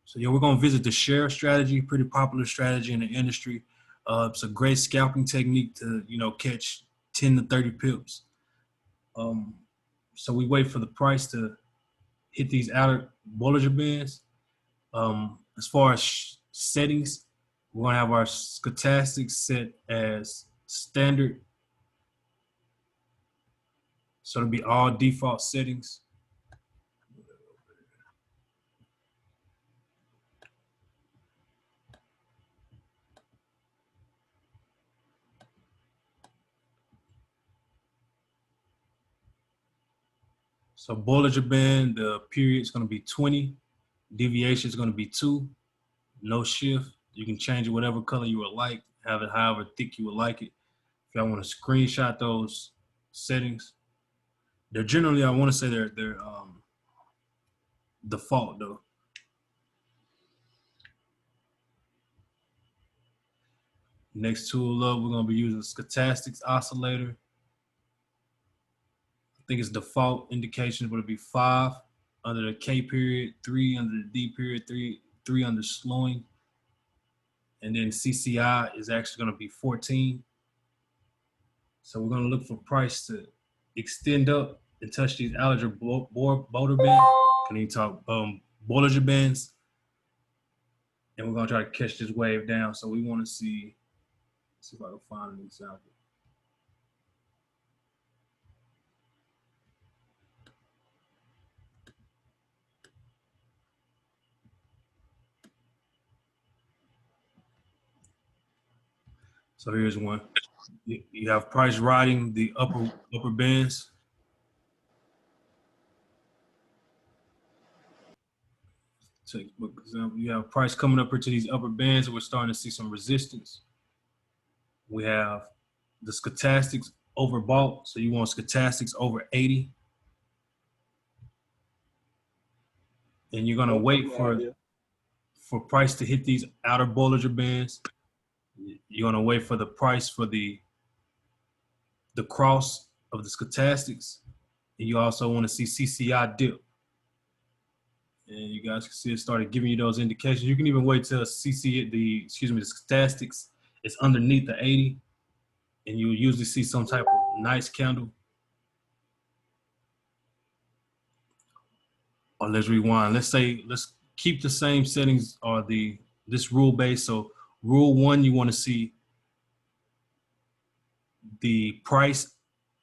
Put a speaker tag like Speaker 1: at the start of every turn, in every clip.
Speaker 1: So yeah, we're gonna visit the share strategy, pretty popular strategy in the industry. It's a great scalping technique to catch 10 to 30 pips. Um, so we wait for the price to hit these outer Bollinger Bands. As far as settings, we're gonna have our stochastics set as standard. So it'll be all default settings. So Bollinger Band, the period is gonna be 20. Deviation is gonna be 2. No shift. You can change it whatever color you would like, have it however thick you would like it. If y'all want to screenshot those settings, they're generally, I want to say they're default though. Next tool up, we're gonna be using stochastics oscillator. I think it's default indications, but it'll be 5 under the K period, 3 under the D period, 3 under slowing, and then CCI is actually gonna be 14. So we're gonna look for price to extend up and touch these Bollinger Bands. Can you talk Bollinger Bands? And we're gonna try to catch this wave down. So we want to see if I can find an example. So here's one. You have price riding the upper bands. Take for example, you have price coming up into these upper bands, and we're starting to see some resistance. We have the stochastics overbought, so you want stochastics over 80, and you're gonna wait for price to hit these outer Bollinger Bands. You're gonna wait for the price for the cross of the stochastics, and you also want to see CCI dip. And you guys can see it started giving you those indications. You can even wait till the stochastics is underneath the 80, and you'll usually see some type of nice candle. Or let's rewind. Let's keep the same settings or this rule base. So rule 1, you want to see the price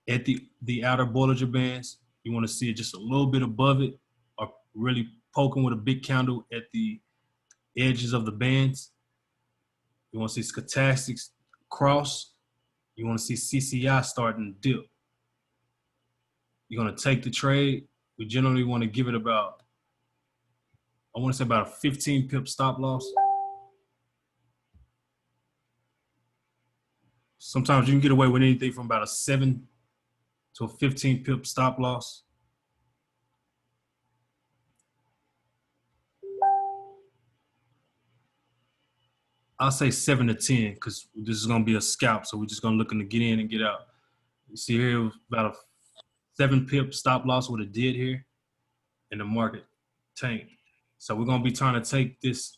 Speaker 1: at the outer Bollinger Bands. You want to see it just a little bit above it, or really poking with a big candle at the edges of the bands. You want to see stochastics cross. You want to see CCI starting to dip. You're going to take the trade. We generally want to give it about, I want to say about a 15 pip stop loss. Sometimes you can get away with anything from about a 7 to a 15 pip stop loss. I'll say 7 to 10 because this is going to be a scalp. So we're just going to look to get in and get out. You see here about a 7 pip stop loss what it did here, and the market tanked. So we're going to be trying to take this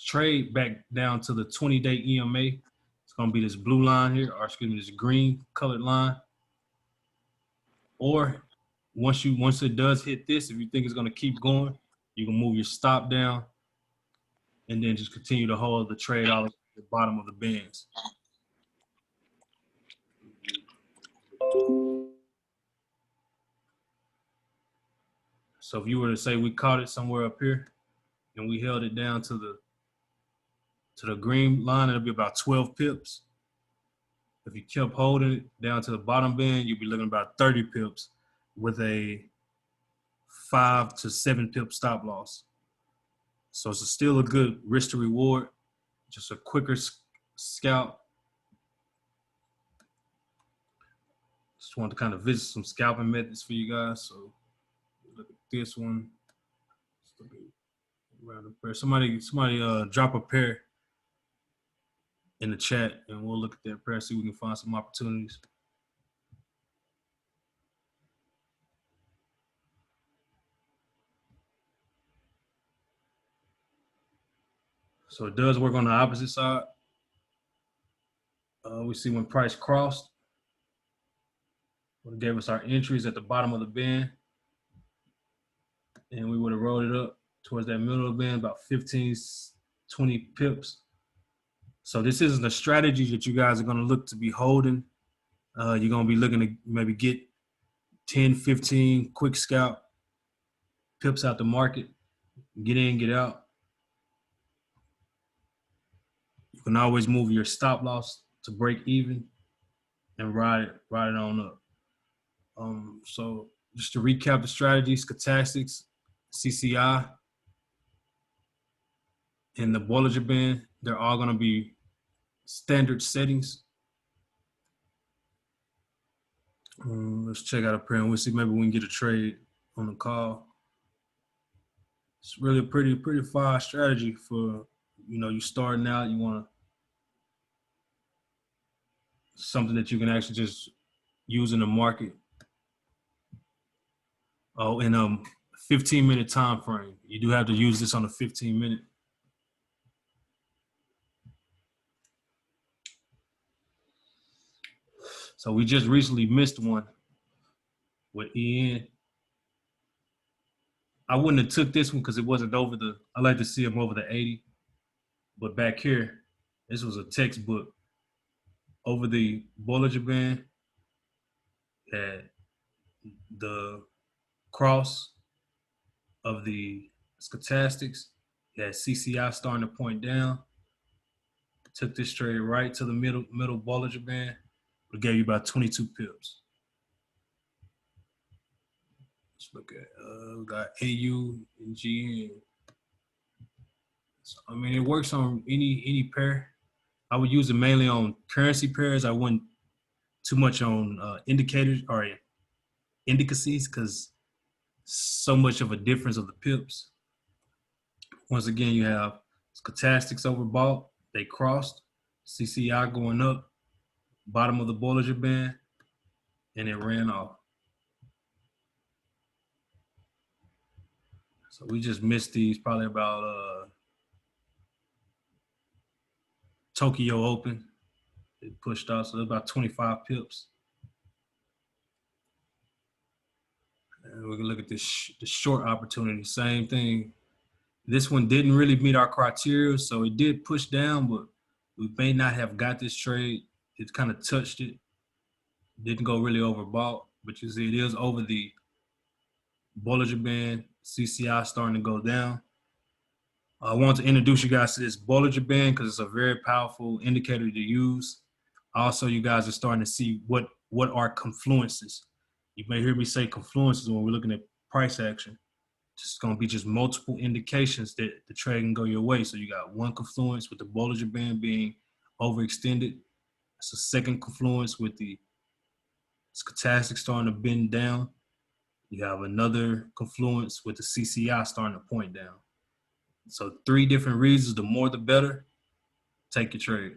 Speaker 1: trade back down to the 20-day EMA. It's going to be this blue line here, or excuse me, this green colored line. Or once it does hit this, if you think it's going to keep going, you can move your stop down and then just continue to hold the trade all at the bottom of the bands. So if you were to say we caught it somewhere up here and we held it down to the green line, it'll be about 12 pips. If you kept holding it down to the bottom band, you'd be looking about 30 pips with a 5 to 7 pip stop loss. So it's still a good risk to reward, just a quicker scalp. Just wanted to kind of visit some scalping methods for you guys. So look at this one. Somebody drop a pair in the chat, and we'll look at that pair, see if we can find some opportunities. So it does work on the opposite side. We see when price crossed, it gave us our entries at the bottom of the band, and we would have rolled it up towards that middle of the band, about 15, 20 pips. So this isn't a strategy that you guys are going to look to be holding. You're going to be looking to maybe get 10, 15 quick scalp pips out the market, get in, get out. You can always move your stop loss to break even and ride it on up. So just to recap the strategies: stochastics, CCI, and the Bollinger Band, they're all going to be standard settings. Let's check out a pair and we'll see maybe we can get a trade on the call. It's really a pretty fire strategy for, you starting out, you want something that you can actually just use in the market. Oh, in a 15-minute time frame. You do have to use this on a 15-minute. So we just recently missed one with EN. I wouldn't have took this one because it wasn't over I like to see them over the 80. But back here, this was a textbook. Over the Bollinger Band, had the cross of the stochastics, had CCI starting to point down. Took this trade right to the middle Bollinger Band. It gave you about 22 pips. Let's look at we got AU and GN. So, I mean, it works on any pair. I would use it mainly on currency pairs. I wouldn't too much on indicators or indices because so much of a difference of the pips. Once again, you have stochastics overbought. They crossed. CCI going up. Bottom of the Bollinger Band. And it ran off. So we just missed these probably about Tokyo Open. It pushed off, so about 25 pips. And we can look at this the short opportunity. Same thing. This one didn't really meet our criteria, so it did push down, but we may not have got this trade. It kind of touched it. Didn't go really overbought, but you see it is over the Bollinger Band. CCI starting to go down. I want to introduce you guys to this Bollinger Band because it's a very powerful indicator to use. Also, you guys are starting to see what are confluences. You may hear me say confluences when we're looking at price action. It's going to be just multiple indications that the trade can go your way. So you got one confluence with the Bollinger Band being overextended. It's a second confluence with the stochastic starting to bend down. You have another confluence with the CCI starting to point down. So 3 different reasons. The more, the better. Take your trade.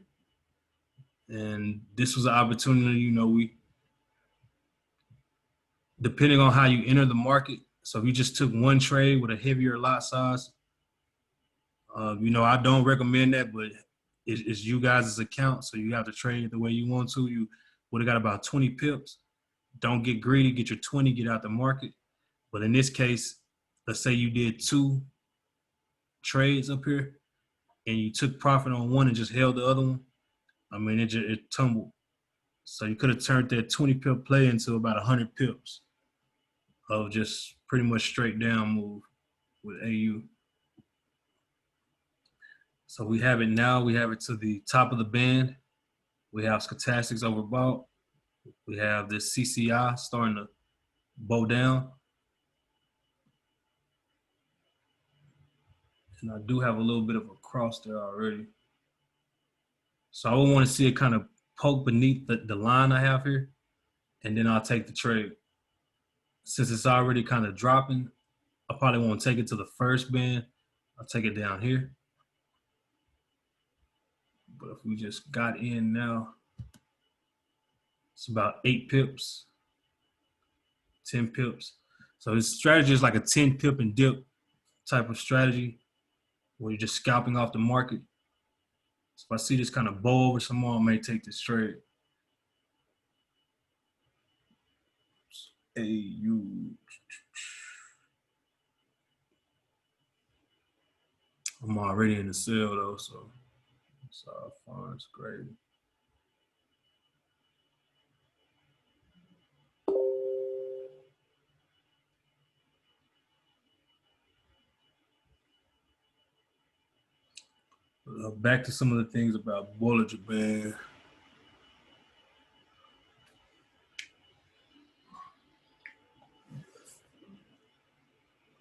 Speaker 1: And this was an opportunity, we depending on how you enter the market. So if you just took one trade with a heavier lot size, I don't recommend that, but it's you guys' account. So you have to trade the way you want to. You would have got about 20 pips. Don't get greedy, get your 20, get out the market. But in this case, let's say you did 2 trades up here and you took profit on one and just held the other one. I mean, it tumbled. So you could have turned that 20 pip play into about 100 pips of just pretty much straight down move with AU. So we have it now. We have it to the top of the band. We have stochastics overbought. We have this CCI starting to bow down. And I do have a little bit of a cross there already. So I would want to see it kind of poke beneath the line I have here, and then I'll take the trade. Since it's already kind of dropping, I probably won't take it to the first band. I'll take it down here. But if we just got in now, it's about 8 pips, 10 pips. So this strategy is like a 10 pip and dip type of strategy when you're just scalping off the market. So if I see this kind of bow over some more, I may take this trade. I'm already in the sale though, so it's all fine. It's great. Back to some of the things about Bollinger Band.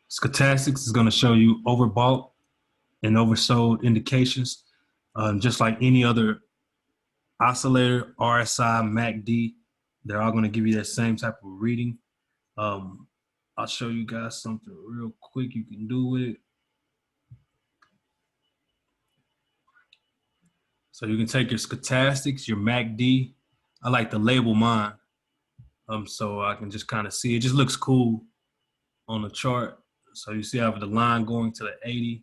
Speaker 1: Stochastics is going to show you overbought and oversold indications, just like any other oscillator, RSI, MACD. They're all going to give you that same type of reading. I'll show you guys something real quick you can do with it. So you can take your stochastics, your MACD. I like to label mine, so I can just kind of see. It just looks cool on the chart. So you see I have the line going to the 80.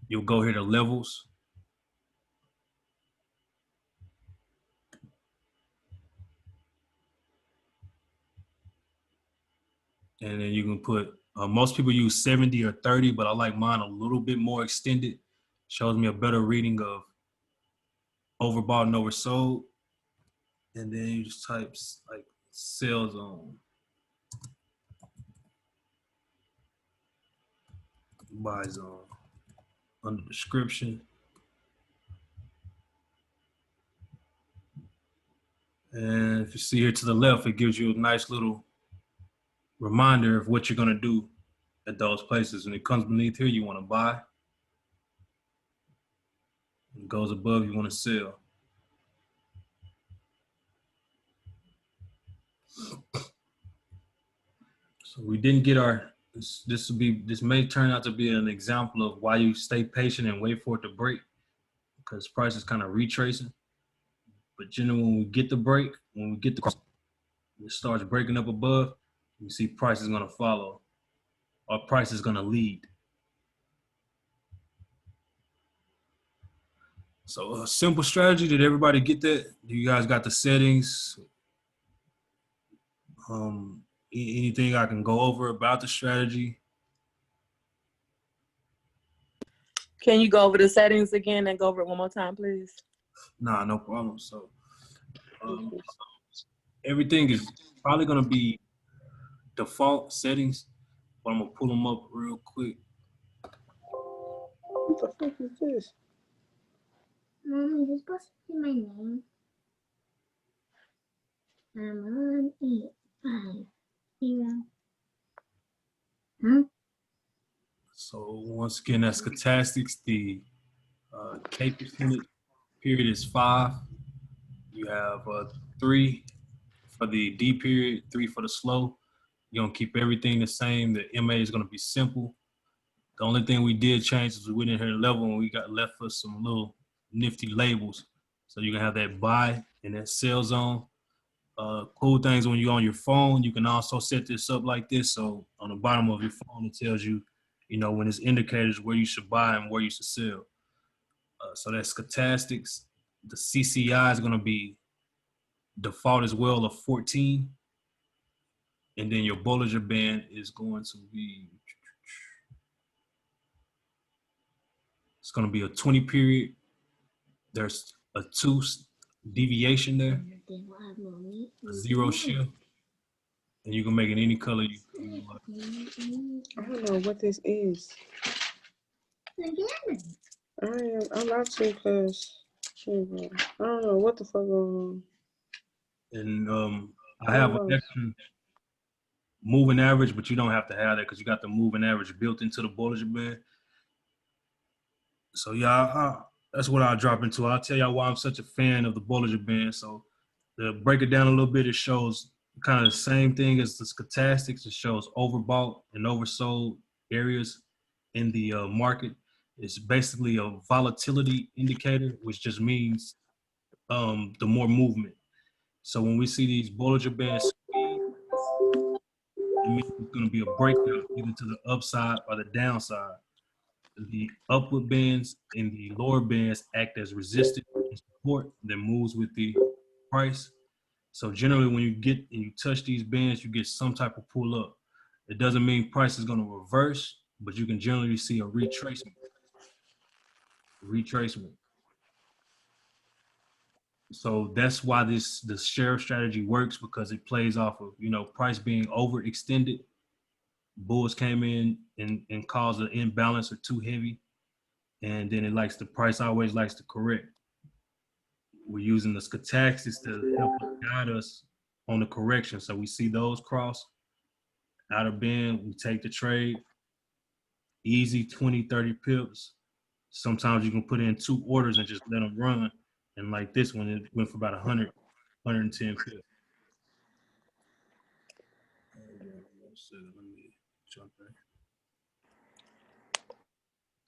Speaker 1: You'll go here to levels. And then you can put, most people use 70 or 30, but I like mine a little bit more extended. Shows me a better reading of overbought and oversold. And then you just type like sell zone, buy zone under description. And if you see here to the left, it gives you a nice little reminder of what you're gonna do at those places. When it comes beneath here, you wanna buy. When it goes above, you wanna sell. So we didn't get our, this may turn out to be an example of why you stay patient and wait for it to break, because price is kind of retracing. But generally, when we get the break, when we get it starts breaking up above, you see price is gonna follow, or price is gonna lead. So a simple strategy, did everybody get that? You guys got the settings? Anything I can go over about the strategy?
Speaker 2: Can you go over the settings again and go over it one more time, please?
Speaker 1: Nah, no problem. So everything is probably gonna be default settings, but I'm gonna pull them up real quick.
Speaker 3: What the fuck is this? Mommy, you're supposed to see my name. I'm on 850. Huh?
Speaker 1: So once again, that's stochastics. The K percentage period is 5. You have 3 for the D period, 3 for the slow. You're gonna keep everything the same. The MA is gonna be simple. The only thing we did change is we went in here level and we got left for some little nifty labels. So you can have that buy and that sell zone. Cool things when you're on your phone, you can also set this up like this. So on the bottom of your phone, it tells you, you know, when it's indicators where you should buy and where you should sell. So that's stochastics. The CCI is going to be default as well of 14. And then your Bollinger Band is going to be, it's going to be a 20 period. There's a 2 deviation there, a 0 shift. And you can make it any color you like.
Speaker 3: I don't know what this is. I'm not too close. I don't know what the fuck going on.
Speaker 1: And I have an extra moving average, but you don't have to have that because you got the moving average built into the Bollinger Band. So yeah, that's what I'll drop into. I'll tell y'all why I'm such a fan of the Bollinger Band. So to break it down a little bit, it shows kind of the same thing as the stochastics. It shows overbought and oversold areas in the market. It's basically a volatility indicator, which just means the more movement. So when we see these Bollinger Bands, it means it's going to be a breakout either to the upside or the downside. The upward bands and the lower bands act as resistance and support that moves with the price. So generally, when you get and you touch these bands, you get some type of pull up. It doesn't mean price is going to reverse, but you can generally see a retracement. Retracement. So that's why the share strategy works, because it plays off of, you know, price being overextended. Bulls came in and caused an imbalance or too heavy, and then it likes the price always likes to correct. We're using the stochastics to help guide us on the correction. So we see those cross out of band, we take the trade, easy 20, 30 pips. Sometimes you can put in 2 orders and just let them run. And like this one, it went for about 100, 110 pips.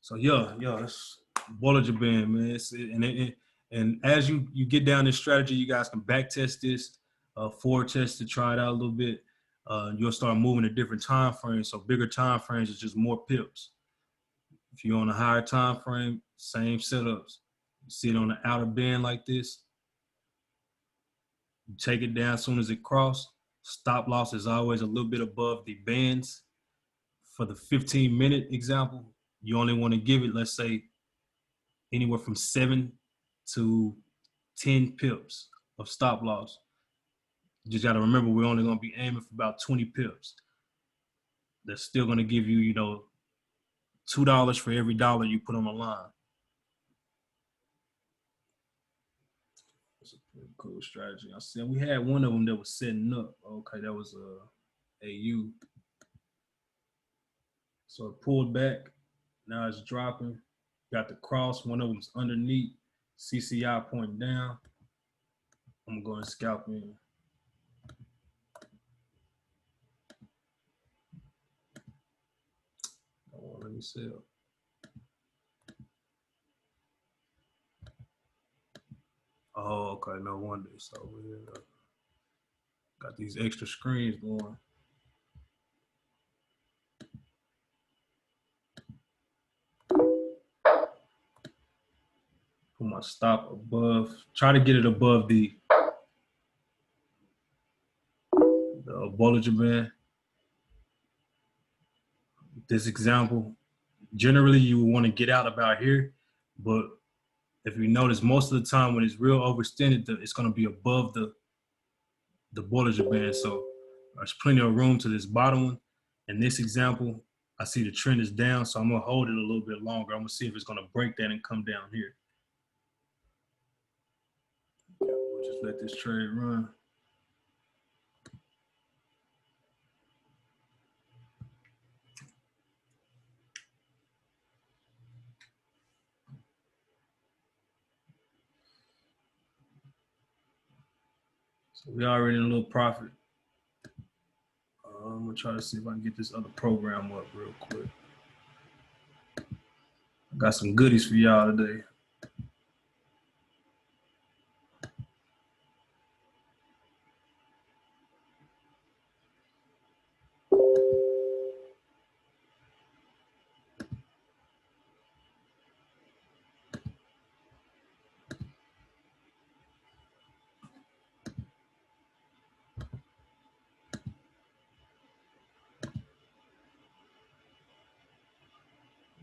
Speaker 1: So yeah, that's Bollinger Band, man. And as you get down this strategy, you guys can back test this, forward test to try it out a little bit. You'll start moving to different time frames. So bigger time frames is just more pips. If you're on a higher time frame, same setups. You see it on the outer band like this. You take it down as soon as it crosses. Stop loss is always a little bit above the bands. For the 15-minute example, you only want to give it, let's say, anywhere from 7 to 10 pips of stop loss. You just got to remember, we're only going to be aiming for about 20 pips. That's still going to give you, you know, $2 for every dollar you put on the line. That's a pretty cool strategy. I said we had one of them that was setting up. Okay, that was AU. So it pulled back. Now it's dropping. Got the cross. One of them's underneath. CCI pointing down. I'm going to scalp in. Oh, let me sell. Oh, okay. No wonder it's over here. Got these extra screens going. Put my stop above. Try to get it above the Bollinger Band. This example, generally you would want to get out about here, but if you notice, most of the time when it's real overextended, it's going to be above the Bollinger Band. So there's plenty of room to this bottom one. In this example, I see the trend is down, so I'm going to hold it a little bit longer. I'm going to see if it's going to break that and come down here. We'll just let this trade run. So we already in a little profit. I'm gonna try to see if I can get this other program up real quick. I got some goodies for y'all today.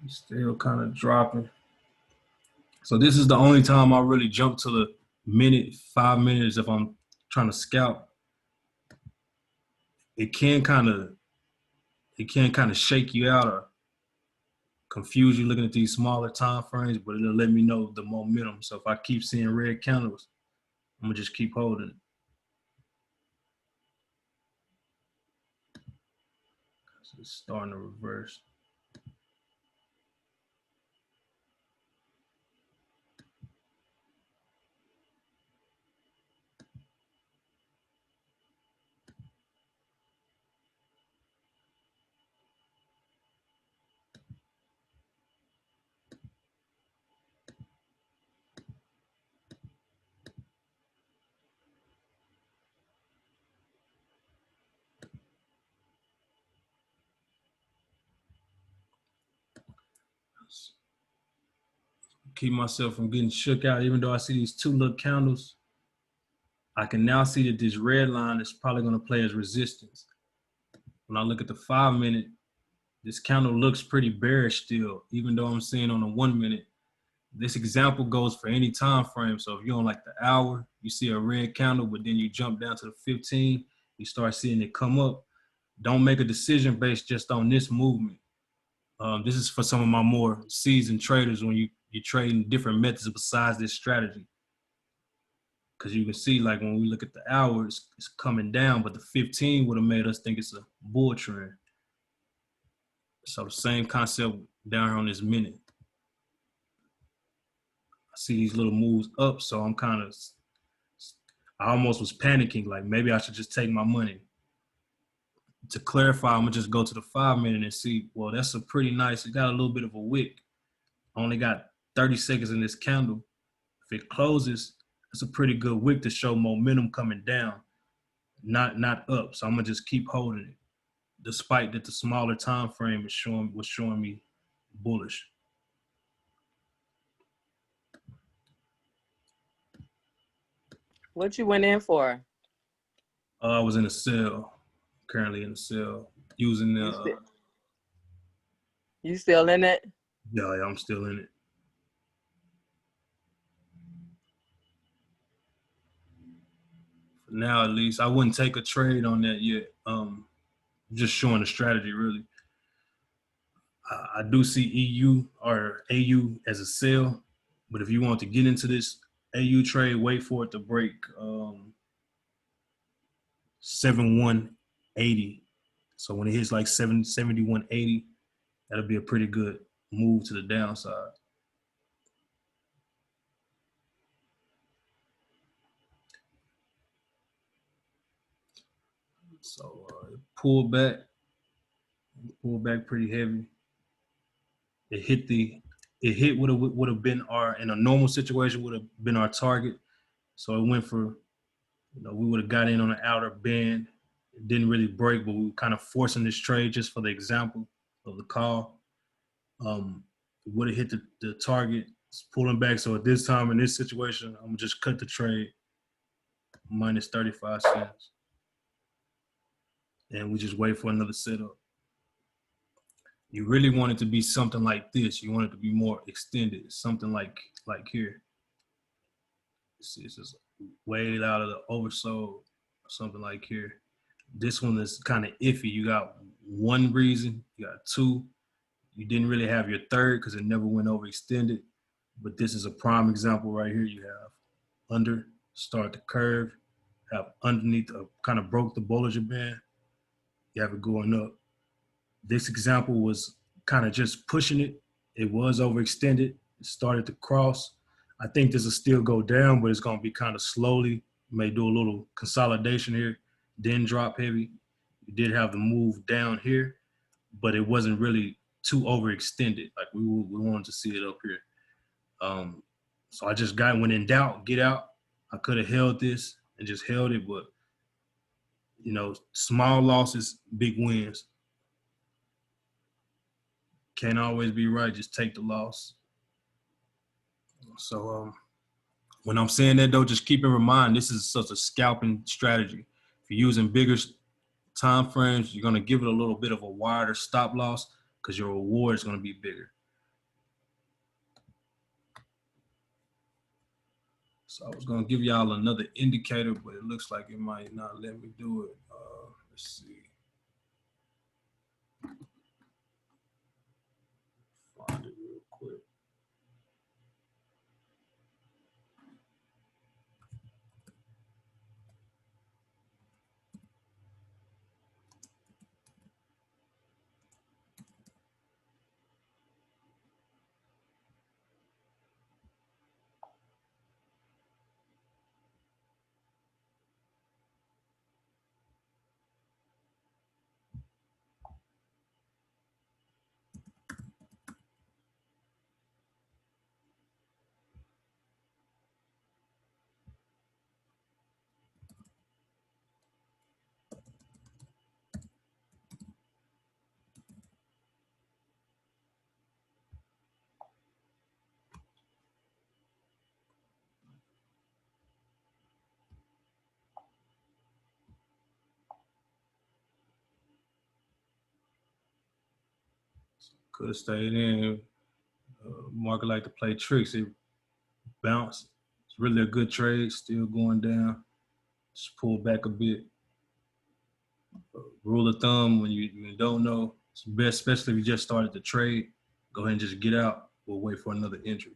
Speaker 1: Still kind of dropping. So this is the only time I really jump to the minute, 5 minutes if I'm trying to scalp. It can kind of shake you out or confuse you looking at these smaller time frames, but it'll let me know the momentum. So if I keep seeing red candles, I'm gonna just keep holding it. So it's starting to reverse. Keep myself from getting shook out, even though I see these two little candles. I can now see that this red line is probably going to play as resistance. When I look at the 5 minute, this candle looks pretty bearish still, even though I'm seeing on the 1 minute. This example goes for any time frame. So if you're on like the hour, you see a red candle, but then you jump down to the 15, you start seeing it come up. Don't make a decision based just on this movement. This is for some of my more seasoned traders when you're trading different methods besides this strategy. Because you can see, like, when we look at the hours, it's coming down, but the 15 would have made us think it's a bull trend. So the same concept down here on this minute. I see these little moves up, so I almost was panicking, like maybe I should just take my money. To clarify, I'm gonna just go to the 5 minute and see, well, that's a pretty nice, it got a little bit of a wick. I only got 30 seconds in this candle. If it closes, it's a pretty good wick to show momentum coming down, not up. So I'm gonna just keep holding it, despite that the smaller time frame was showing me bullish.
Speaker 2: What you went in for?
Speaker 1: I was in a sell, currently in a sell, using the.
Speaker 2: You still in it?
Speaker 1: Yeah, I'm still in it. For now, at least, I wouldn't take a trade on that yet. Just showing the strategy, really. I do see EU or AU as a sell, but if you want to get into this AU trade, wait for it to break 7180. So when it hits like 7180, that'll be a pretty good move to the downside. So it pulled back pretty heavy. It hit what would have been in a normal situation would have been our target. So it went for, we would have got in on the outer band. It didn't really break, but we were kind of forcing this trade just for the example of the call. It would have hit the target. It's pulling back. So at this time in this situation, I'm gonna just cut the trade minus 35 cents. And we just wait for another setup. You really want it to be something like this. You want it to be more extended, something like here. See, it's just way out of the oversold, something like here. This one is kind of iffy. You got one reason, you got two. You didn't really have your third because it never went overextended. But this is a prime example right here. You have under, start the curve, have underneath, kind of broke the Bollinger Band. You have it going up. This example was kind of just pushing it. It was overextended. It started to cross. I think this will still go down, but it's going to be kind of slowly. You may do a little consolidation here, then drop heavy. You did have the move down here, but it wasn't really too overextended. Like we wanted to see it up here. So I just when in doubt, get out. I could have held this and just held it, but small losses, big wins. Can't always be right. Just take the loss. So when I'm saying that, though, just keep in mind, this is such a scalping strategy. If you're using bigger time frames, you're going to give it a little bit of a wider stop loss because your reward is going to be bigger. So I was going to give y'all another indicator, but it looks like it might not let me do it. Let's see. Find it real quick. Could have stayed in. Market like to play tricks. It bounced. It's really a good trade. Still going down. Just pull back a bit. Rule of thumb: when you don't know, it's best, especially if you just started the trade. Go ahead and just get out. We'll wait for another entry.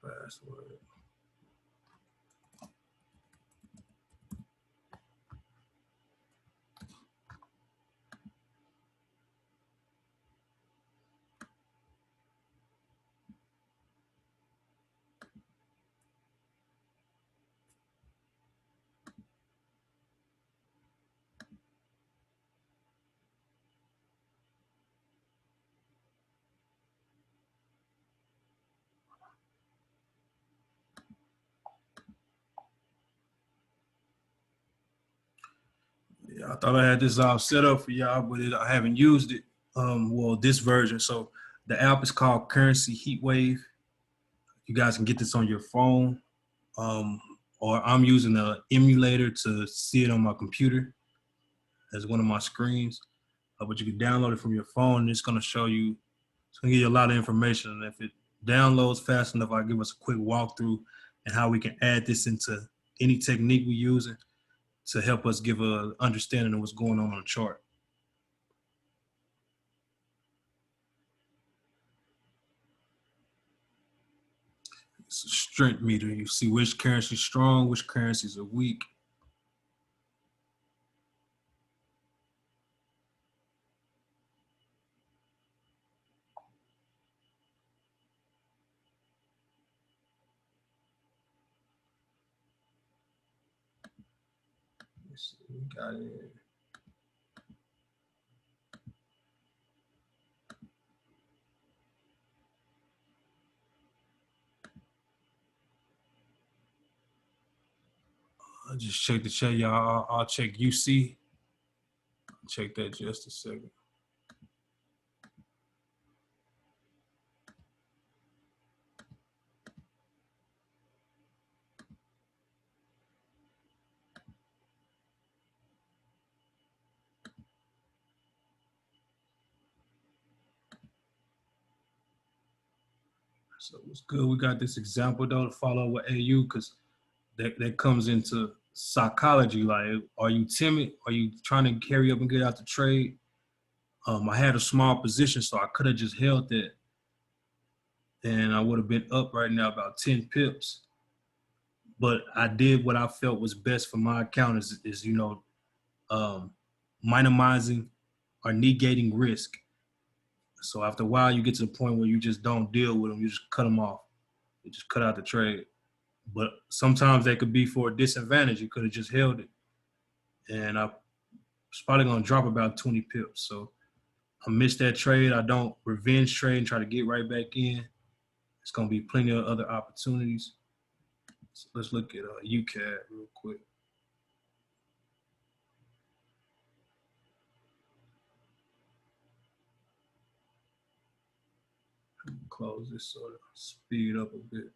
Speaker 1: Password. Yeah, I thought I had this all set up for y'all, but I haven't used it. Well, this version. So the app is called Currency Heatwave. You guys can get this on your phone, or I'm using an emulator to see it on my computer as one of my screens. But you can download it from your phone, and it's going to show you. It's going to give you a lot of information. And if it downloads fast enough, I'll give us a quick walkthrough and how we can add this into any technique we're using to help us give an understanding of what's going on the chart. It's a strength meter. You see which currency is strong, which currencies are weak. Let's see, we got it. I just check the chat, y'all. I'll check UC. Check that just a second. So it's good. We got this example though to follow with AU because that comes into psychology. Like, are you timid? Are you trying to carry up and get out the trade? I had a small position, so I could have just held that, and I would have been up right now about 10 pips. But I did what I felt was best for my account is minimizing or negating risk. So after a while, you get to the point where you just don't deal with them. You just cut them off. You just cut out the trade. But sometimes that could be for a disadvantage. You could have just held it. And I was probably going to drop about 20 pips. So I missed that trade. I don't revenge trade and try to get right back in. It's going to be plenty of other opportunities. So let's look at UCAD real quick. Close this sort of speed up a bit.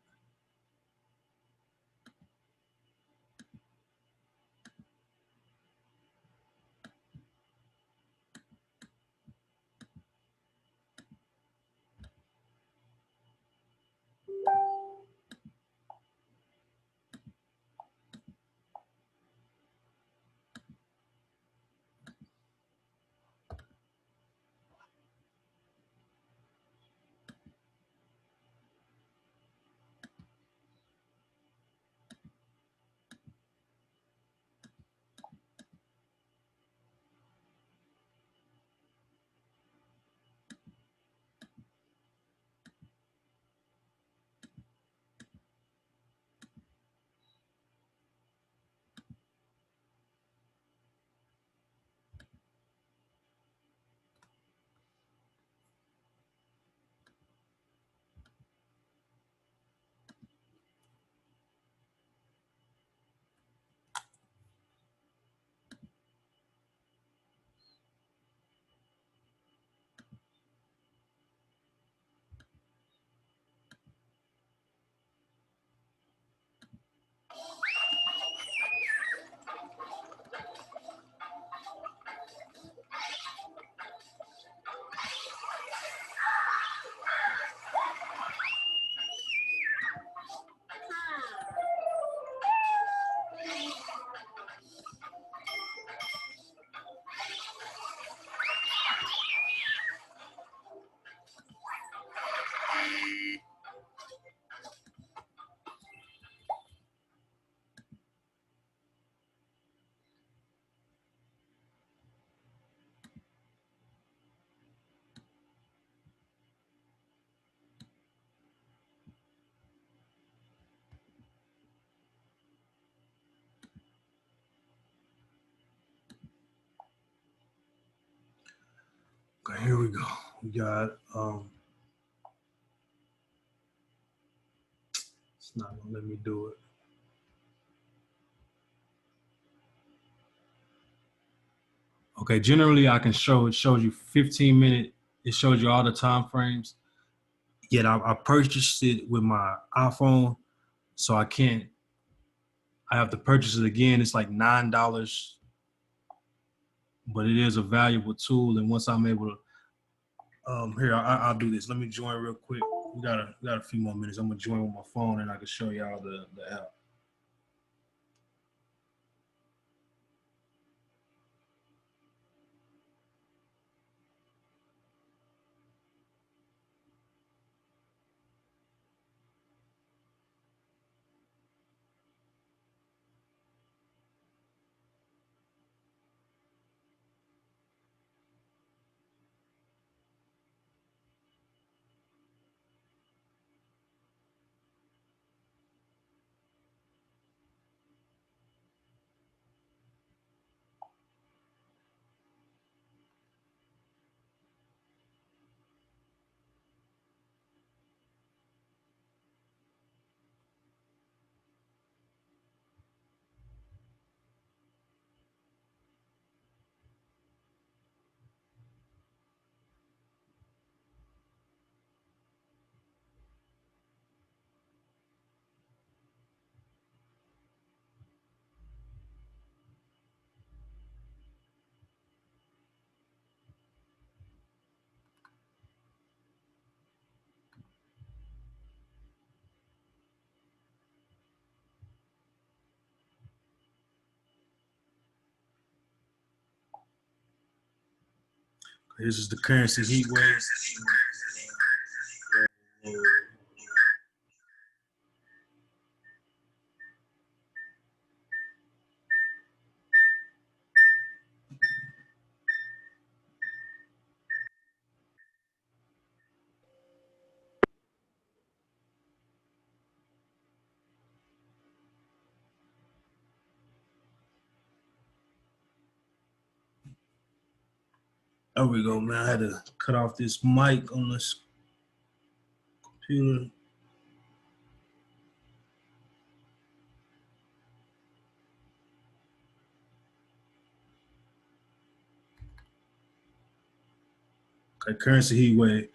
Speaker 1: Okay, here we go. We got it's not gonna let me do it. Okay, generally I can show, it shows you 15-minute, it shows you all the time frames. Yet I purchased it with my iPhone, so I have to purchase it again. It's like $9, but it is a valuable tool. And once I'm able to, here, I'll do this. Let me join real quick. We got a few more minutes. I'm gonna join with my phone and I can show y'all the app. This is the currency heat wave. There we go, man. I had to cut off this mic on this computer. Okay, currency heat wave.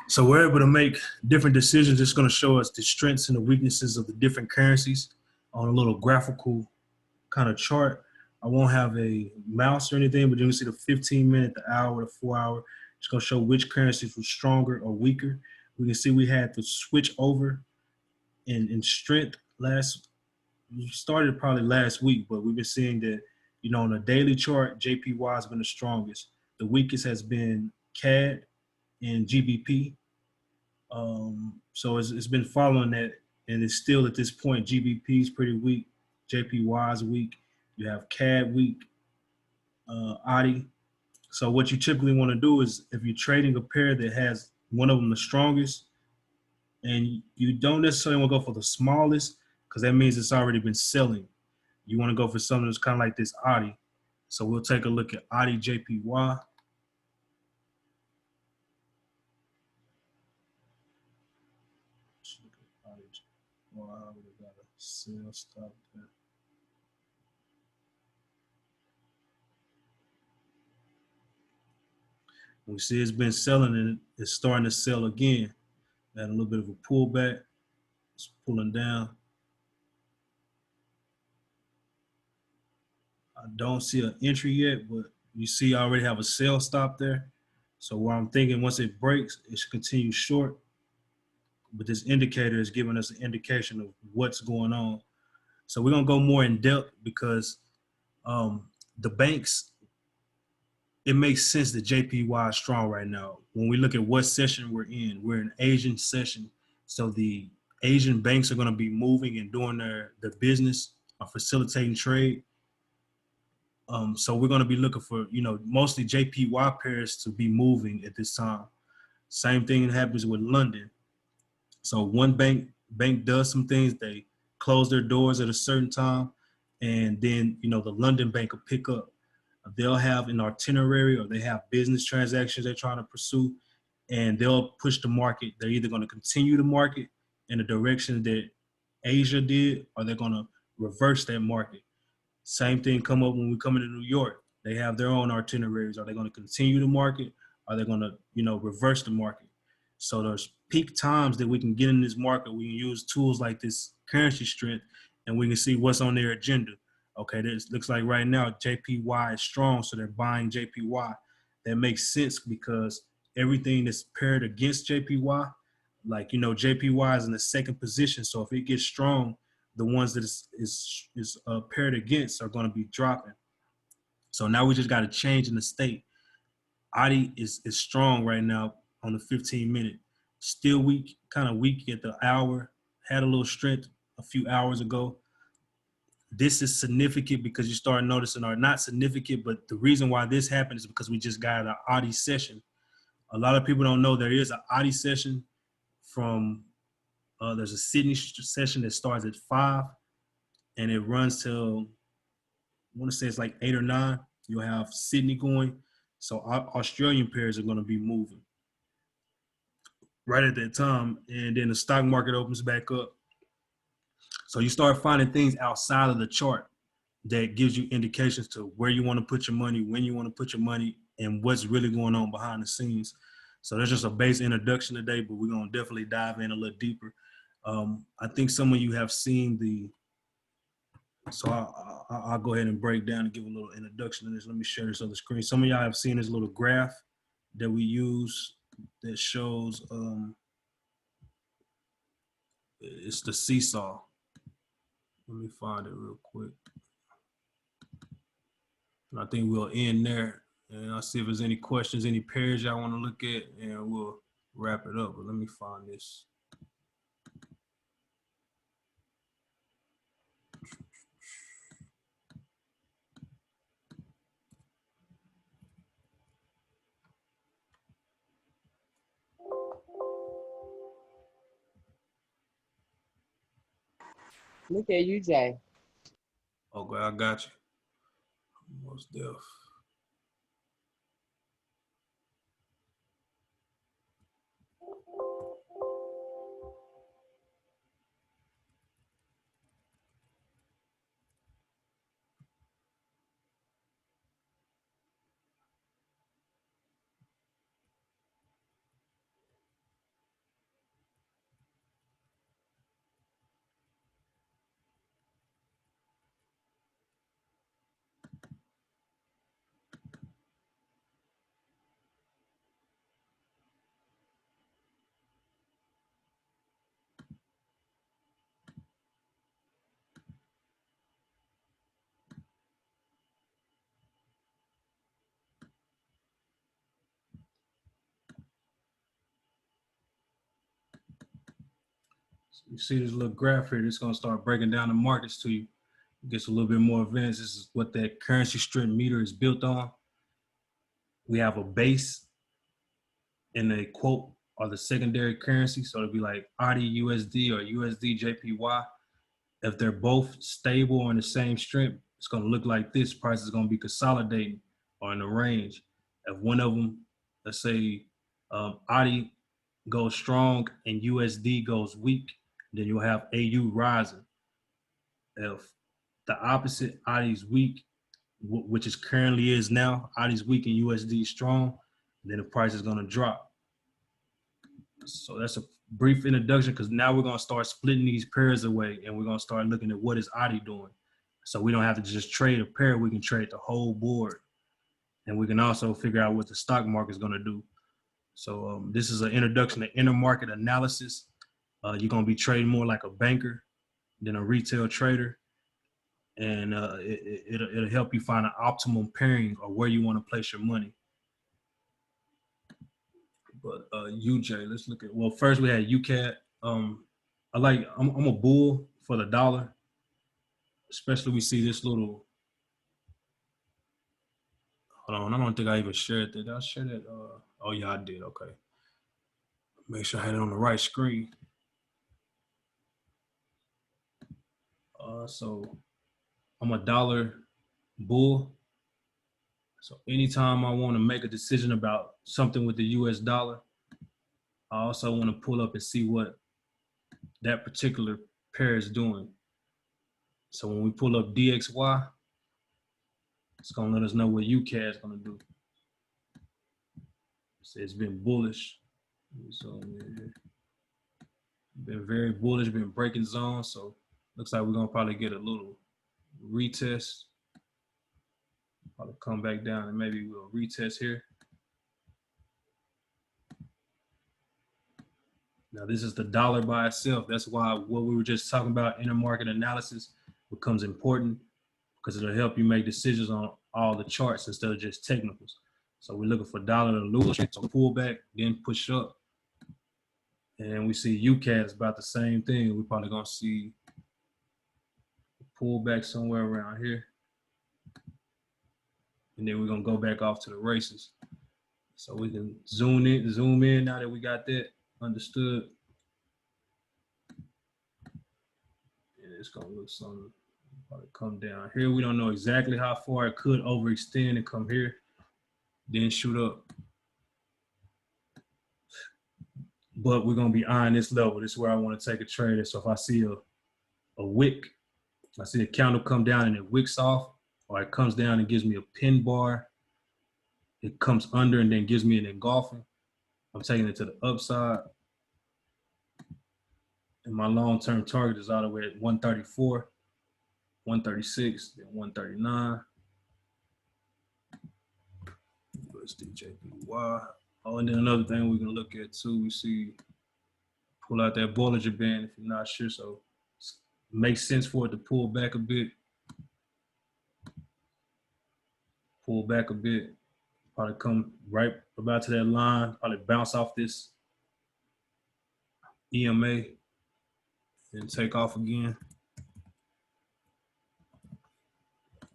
Speaker 1: So we're able to make different decisions. It's going to show us the strengths and the weaknesses of the different currencies on a little graphical kind of chart. I won't have a mouse or anything, but you can see the 15-minute, the hour, the 4-hour. It's going to show which currencies were stronger or weaker. We can see we had to switch over in strength we started probably last week, but we've been seeing that, on a daily chart, JPY has been the strongest. The weakest has been CAD and GBP. So it's been following that, and it's still at this point, GBP is pretty weak, JPY is weak, you have CAD weak, AUD. So what you typically want to do is, if you're trading a pair that has one of them the strongest, and you don't necessarily want to go for the smallest, because that means it's already been selling. You want to go for something that's kind of like this AUD. So we'll take a look at AUD JPY. Wow, we got a sell stop there. We see it's been selling and it's starting to sell again. Had a little bit of a pullback. It's pulling down. I don't see an entry yet, but you see I already have a sell stop there. So what I'm thinking, once it breaks, it should continue short. But this indicator is giving us an indication of what's going on. So we're gonna go more in depth because the banks, it makes sense that JPY is strong right now. When we look at what session we're in Asian session. So the Asian banks are gonna be moving and doing their business, facilitating trade. So we're gonna be looking for, mostly JPY pairs to be moving at this time. Same thing happens with London. So one bank does some things, they close their doors at a certain time, and then the London bank will pick up. they'll have an itinerary or they have business transactions they're trying to pursue, and they'll push the market. They're either going to continue the market in the direction that Asia did, or they're going to reverse that market. Same thing come up when we come into New York. They have their own itineraries. Are they going to continue the market? Are they going to, reverse the market? So there's peak times that we can get in this market. We can use tools like this currency strength, and we can see what's on their agenda. Okay, this looks like right now JPY is strong, so they're buying JPY. That makes sense because everything that's paired against JPY, like JPY is in the second position. So if it gets strong, the ones that is paired against are going to be dropping. So now we just got to change in the state. ADI is strong right now on the 15-minute. Still weak, kind of weak at the hour. Had a little strength a few hours ago. This is significant because you start noticing, or not significant, but the reason why this happened is because we just got an ADI session. A lot of people don't know there is an ADI session from, there's a Sydney session that starts at 5 and it runs till, I want to say it's like 8 or 9. You'll have Sydney going. So Australian pairs are going to be moving right at that time. And then the stock market opens back up. So you start finding things outside of the chart that gives you indications to where you want to put your money, when you want to put your money, and what's really going on behind the scenes. So that's just a base introduction today, but we're going to definitely dive in a little deeper. I think some of you have seen so I'll go ahead and break down and give a little introduction to this. Let me share this on the screen. Some of y'all have seen this little graph that we use that shows, it's the seesaw. Let me find it real quick. And I think we'll end there. And I'll see if there's any questions, any pairs y'all want to look at, and we'll wrap it up. But let me find this.
Speaker 4: Look at you, Jay.
Speaker 1: Okay, I got you. Most deaf. You see this little graph here, it's gonna start breaking down the markets to you. It gets a little bit more advanced. This is what that currency strength meter is built on. We have a base and a quote or the secondary currency. So it'll be like AUD USD or USD JPY. If they're both stable on the same strength, it's gonna look like this. Price is gonna be consolidating or in the range. If one of them, let's say AUD goes strong and USD goes weak, then you'll have AU rising. If the opposite, AUD is weak, which is currently is now, AUD is weak and USD is strong, then the price is gonna drop. So that's a brief introduction because now we're gonna start splitting these pairs away and we're gonna start looking at what is AUD doing. So we don't have to just trade a pair, we can trade the whole board. And we can also figure out what the stock market is gonna do. So this is an introduction to intermarket analysis. You're gonna be trading more like a banker than a retail trader. And it'll help you find an optimum pairing or where you want to place your money. But UJ, let's look at, well, first we had UCAT. I'm a bull for the dollar, especially we see this little, hold on, I don't think I even shared that. Did I share that? Oh yeah, I did, okay. Make sure I had it on the right screen. So I'm a dollar bull. So anytime I want to make a decision about something with the US dollar, I also want to pull up and see what that particular pair is doing. So when we pull up DXY, it's going to let us know what UCAD is going to do. So it's been bullish. So been very bullish, been breaking zones. So looks like we're going to probably get a little retest. Probably come back down and maybe we'll retest here. Now this is the dollar by itself. That's why what we were just talking about, intermarket analysis, becomes important because it'll help you make decisions on all the charts instead of just technicals. So we're looking for dollar to lose, so pull back, then push up. And we see UCAD is about the same thing. We're probably gonna see pull back somewhere around here. And then we're gonna go back off to the races. So we can zoom in now that we got that understood. And it's gonna look something, probably come down here. We don't know exactly how far it could overextend and come here, then shoot up. But we're gonna be eyeing this level. This is where I want to take a trade. So if I see a wick, I see a candle come down and it wicks off, or it comes down and gives me a pin bar, it comes under and then gives me an engulfing, I'm taking it to the upside. And my long-term target is all the way at 134, 136, then 139. Let's do JPY. Oh, and then another thing we're gonna look at too, we see pull out that Bollinger Band if you're not sure. So it makes sense for it to pull back a bit. Pull back a bit. Probably come right about to that line, probably bounce off this EMA and take off again.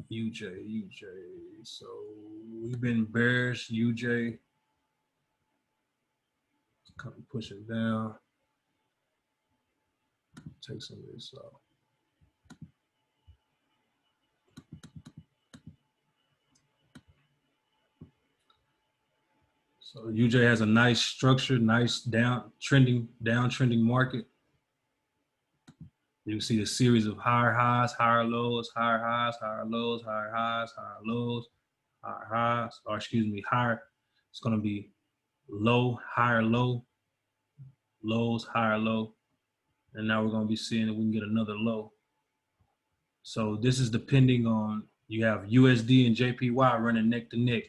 Speaker 1: UJ. So we've been bearish. UJ kind of pushing down. Take some of this off. So UJ has a nice structure, nice downtrending market. You can see the series of higher highs, higher lows, higher highs, higher lows, higher highs, higher lows, higher highs, or excuse me, higher. It's going to be low, higher low, lows, higher low. And now we're going to be seeing if we can get another low. So this is depending on, you have USD and JPY running neck to neck.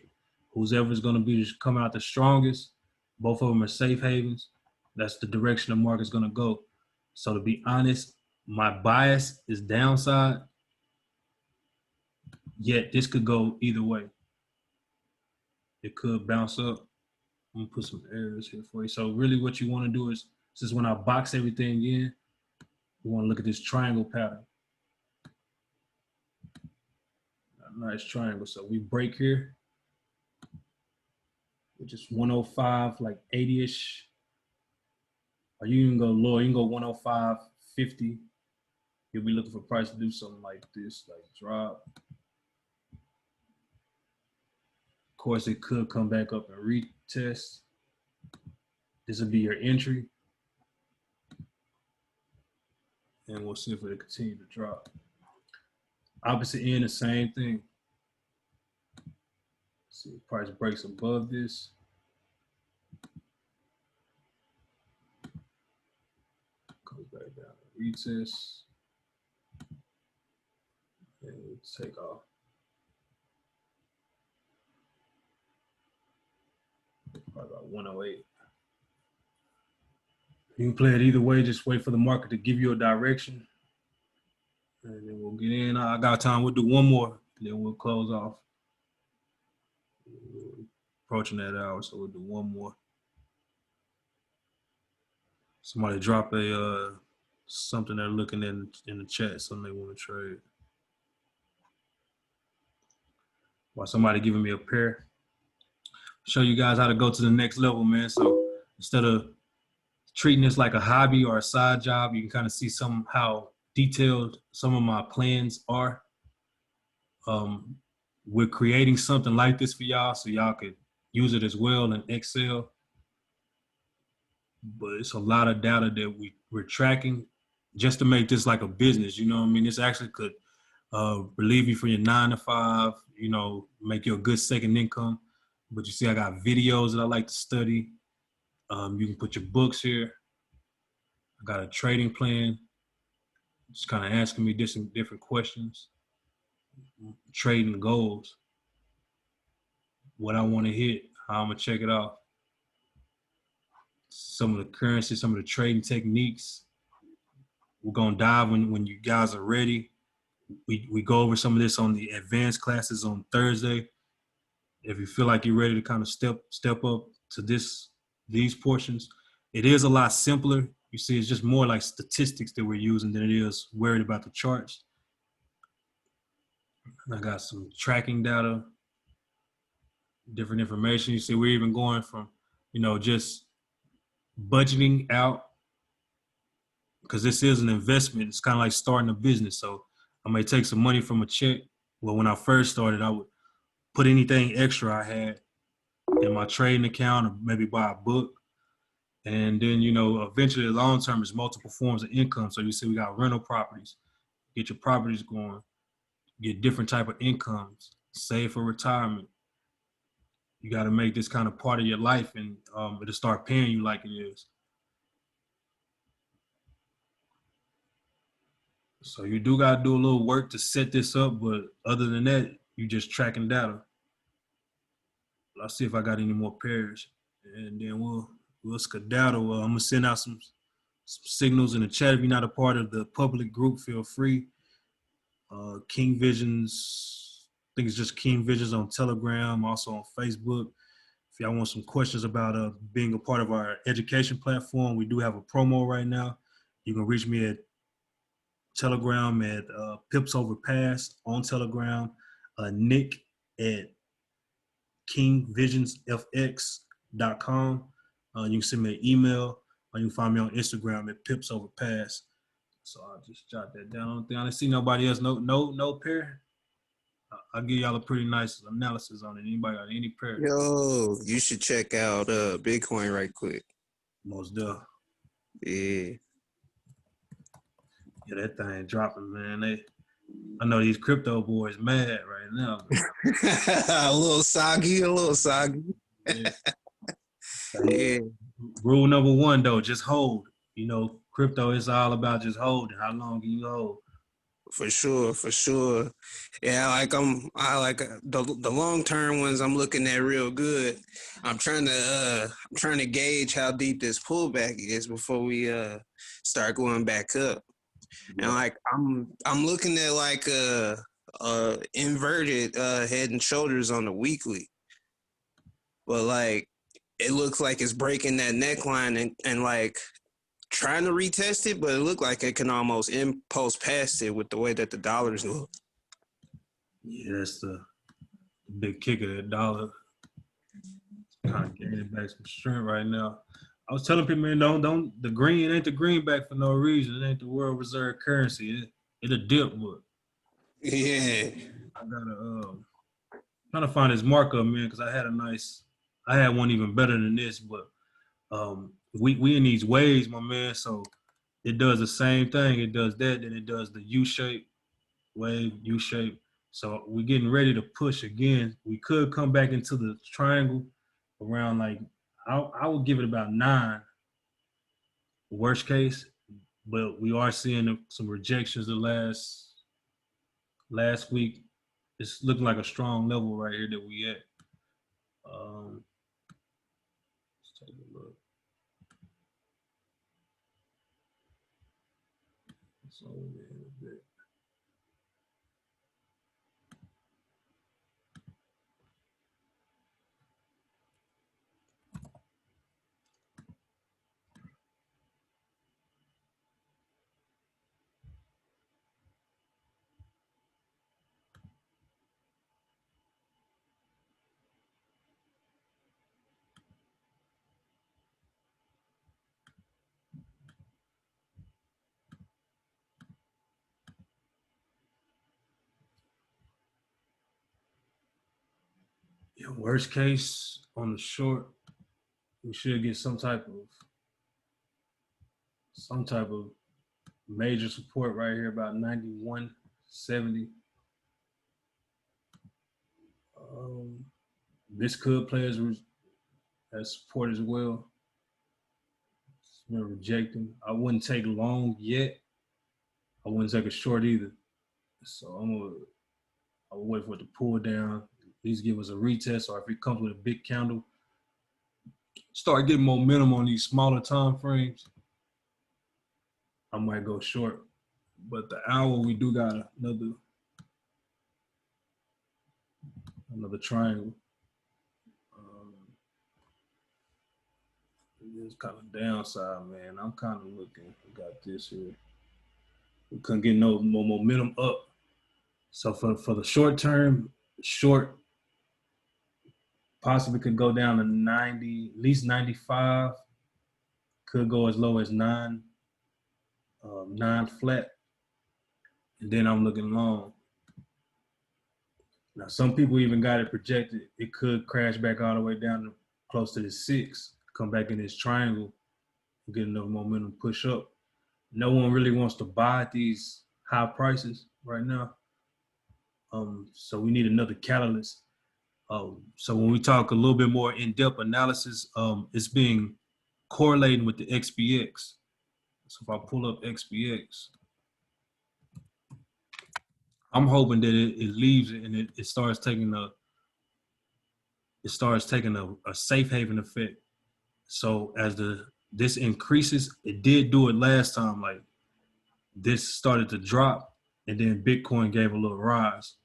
Speaker 1: Whoever's going to be come out the strongest, both of them are safe havens. That's the direction the market's going to go. So to be honest, my bias is downside, yet this could go either way. It could bounce up. I'm gonna put some arrows here for you. So really what you want to do is, this is when I box everything in, we want to look at this triangle pattern. A nice triangle. So we break here, which is 105, like 80-ish. Or you can go lower, you can go 105.50. You'll be looking for price to do something like this, like drop. Of course, it could come back up and retest. This will be your entry. And we'll see if it'll continue to drop. Opposite end, the same thing. See if price breaks above this. Comes back down to retest. And we'll take off. Probably about 108. You can play it either way. Just wait for the market to give you a direction. And then we'll get in. I got time. We'll do one more. Then we'll close off. We're approaching that hour, so we'll do one more. Somebody drop a something they're looking in the chat, something they want to trade. While somebody giving me a pair. Show you guys how to go to the next level, man. So instead of treating this like a hobby or a side job, you can kind of see how detailed some of my plans are. we're creating something like this for y'all so y'all could use it as well in Excel. But it's a lot of data that we're tracking just to make this like a business. You know what I mean? This actually could relieve you from your 9 to 5, you know, make you a good second income. But you see, I got videos that I like to study. You can put your books here. I got a trading plan. Just kind of asking me different questions. Trading goals. What I want to hit. How I'm gonna check it off. Some of the currency, some of the trading techniques. We're gonna dive when you guys are ready. We go over some of this on the advanced classes on Thursday. If you feel like you're ready to kind of step up to these portions, it is a lot simpler. You see, it's just more like statistics that we're using than it is worried about the charts. I got some tracking data, different information. You see, we're even going from, you know, just budgeting out, because this is an investment. It's kind of like starting a business. So I may take some money from a check. Well, when I first started, I would put anything extra I had in my trading account or maybe buy a book. And then, you know, eventually long term is multiple forms of income. So you see we got rental properties, get your properties going, get different type of incomes, save for retirement. You got to make this kind of part of your life, and it'll start paying you like it is. So you do got to do a little work to set this up, but other than that, you just tracking data. I'll see if I got any more pairs, and then we'll skedaddle. I'm gonna send out some signals in the chat. If you're not a part of the public group, feel free. King Visions, I think it's just King Visions on Telegram, also on Facebook. If y'all want some questions about being a part of our education platform, we do have a promo right now. You can reach me at Telegram at Pips Over Pass on Telegram, Nick at kingvisionsfx.com. You can send me an email, or you can find me on Instagram at Pips Over Pass. So I'll just jot that down. I don't see nobody else. No pair. I'll give y'all a pretty nice analysis on it. Anybody got any pair?
Speaker 4: Yo, you should check out Bitcoin right quick.
Speaker 1: Most definitely.
Speaker 4: Yeah.
Speaker 1: Yeah, that thing dropping, man. I know these crypto boys mad right now.
Speaker 4: a little soggy.
Speaker 1: Yeah.
Speaker 4: Yeah.
Speaker 1: Rule number one though, just hold. You know, crypto is all about just holding. How long can you hold?
Speaker 4: For sure. Yeah, I like the long term ones. I'm looking at real good. I'm trying to gauge how deep this pullback is before we start going back up. And like I'm looking at like inverted head and shoulders on the weekly, but like it looks like it's breaking that neckline and like trying to retest it, but it looked like it can almost impulse past it with the way that the dollars look.
Speaker 1: Yeah, that's the big kick of that dollar. Kind of getting it back some strength right now. I was telling people, man, don't the green ain't the greenback for no reason. It ain't the world reserve currency. It a dip, but
Speaker 4: Yeah.
Speaker 1: I gotta trying to find his markup, man, because I had one even better than this, but we in these waves, my man. So it does the same thing. It does that, then it does the U shape wave, U shape. So we're getting ready to push again. We could come back into the triangle around like I would give it about 9, worst case, but we are seeing some rejections the last week. It's looking like a strong level right here that we at. Let's take a look. It's over there a bit. Worst case on the short, we should get some type of major support right here about 91.70. This could play as support as well. It's been rejecting. I wouldn't take long yet. I wouldn't take a short either. So I'll wait for it to pull down. At least give us a retest, or if it comes with a big candle, start getting momentum on these smaller time frames, I might go short. But the hour, we do got another triangle. It's kind of downside, man. I'm kind of looking. We got this here. We couldn't get no more momentum up. So for the short term, short possibly could go down to 90, at least 95. Could go as low as 9 flat. And then I'm looking long. Now, some people even got it projected. It could crash back all the way down to close to the 6, come back in this triangle, and get enough momentum push up. No one really wants to buy at these high prices right now. So we need another catalyst. So when we talk a little bit more in-depth analysis, it's being correlating with the XPX. So if I pull up XPX, I'm hoping that it leaves it and it starts taking a safe haven effect. So as this increases, it did do it last time. Like this started to drop, and then Bitcoin gave a little rise.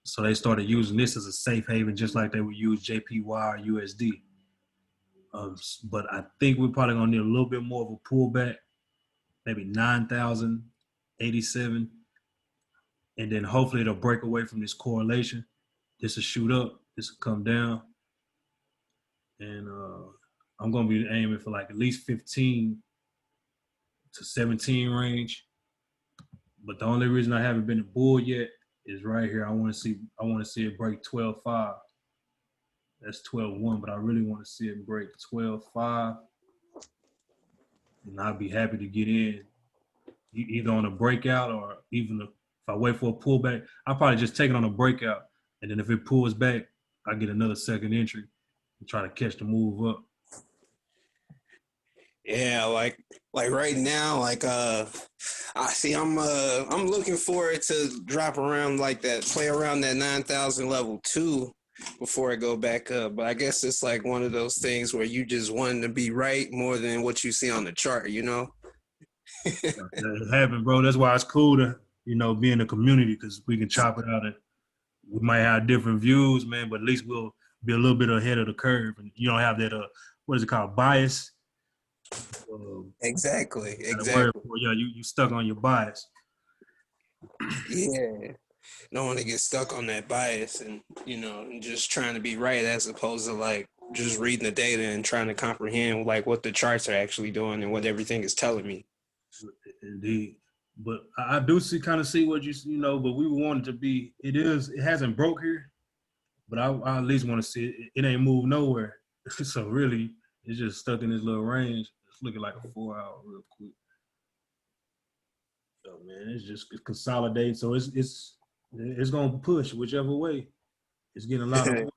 Speaker 1: So they started using this as a safe haven, just like they would use JPY or USD. But I think we're probably gonna need a little bit more of a pullback, maybe 9,087, and then hopefully it'll break away from this correlation. This will shoot up, this will come down, and I'm gonna be aiming for like at least 15 to 17 range. But the only reason I haven't been a bull yet is right here. I want to see it break 12.5. That's 12.1, but I really want to see it break 12.5, and I'll be happy to get in either on a breakout or even if I wait for a pullback. I'll probably just take it on a breakout, and then if it pulls back, I get another second entry and try to catch the move up.
Speaker 4: Yeah, like right now, I see I'm looking for it to drop around like that, play around that 9,000 level too before it go back up. But I guess it's like one of those things where you just want to be right more than what you see on the chart, you know?
Speaker 1: It happened, bro. That's why it's cool to, be in a community, because we can chop it out and we might have different views, man, but at least we'll be a little bit ahead of the curve, and you don't have that what is it called, bias.
Speaker 4: Exactly.
Speaker 1: Yeah, you stuck on your bias.
Speaker 4: Yeah. Don't want to get stuck on that bias and, and just trying to be right as opposed to like just reading the data and trying to comprehend like what the charts are actually doing and what everything is telling me.
Speaker 1: Indeed. But I do see what but we want it to be, it hasn't broke here, but I at least want to see it. It ain't moved nowhere. So really, it's just stuck in this little range. It's looking like a 4 hour real quick. So man, it's consolidating. So it's gonna push whichever way. It's getting a lot of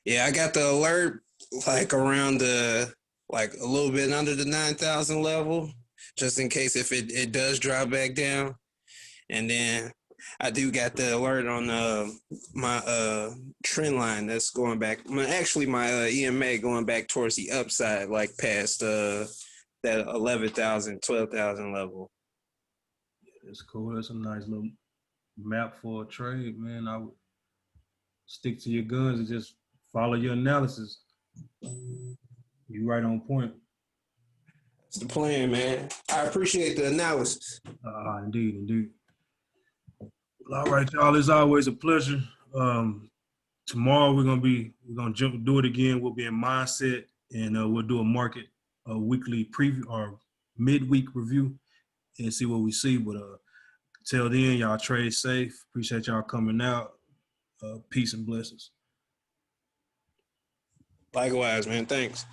Speaker 4: Yeah, I got the alert like around like a little bit under the 9,000 level, just in case if it does drop back down. And then I do got the alert on my trend line that's going back. My EMA going back towards the upside, like past that 11,000, 12,000 level.
Speaker 1: Yeah, it's cool. That's a nice little map for a trade, man. I would stick to your guns and just follow your analysis. You right on point.
Speaker 4: That's the plan, man. I appreciate the analysis.
Speaker 1: Indeed. All right, y'all. It's always a pleasure. Tomorrow we're gonna do it again. We'll be in mindset, and we'll do a weekly preview or midweek review, and see what we see. But till then, y'all trade safe. Appreciate y'all coming out. Peace and blessings.
Speaker 4: Likewise, man. Thanks.